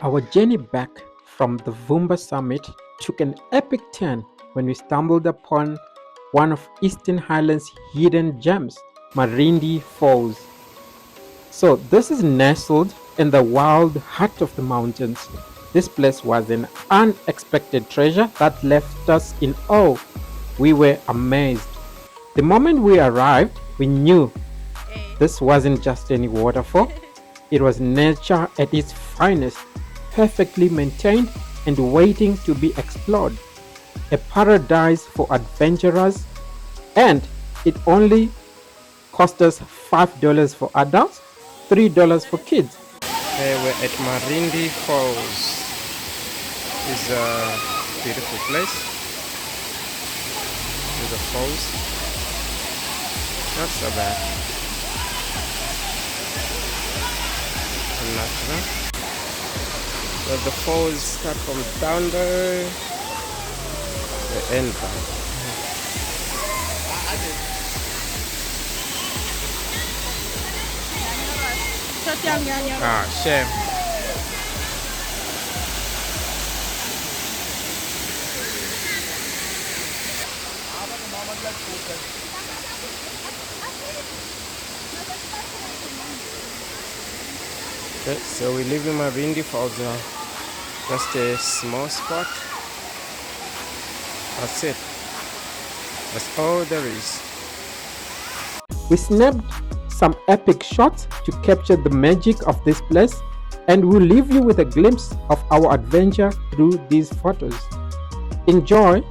Our journey back from the Vumba summit took an epic turn when we stumbled upon one of Eastern Highlands' hidden gems, Marindi Falls. So, this is nestled in the wild heart of the mountains. This place was an unexpected treasure that left us in awe. We were amazed. The moment we arrived, we knew this wasn't just any waterfall, it was nature at its finest, perfectly maintained and waiting to be explored. A paradise for adventurers, and it only cost us $5 for adults, $3 for kids. We're at Marindi Falls. It's a beautiful place. With the falls. Not so bad. Natural. So the falls start from down there. The end part. Chef. Okay, so we live in Marindi Falls now. Just a small spot. That's it. That's all there is. We snapped some epic shots to capture the magic of this place, and we'll leave you with a glimpse of our adventure through these photos. Enjoy!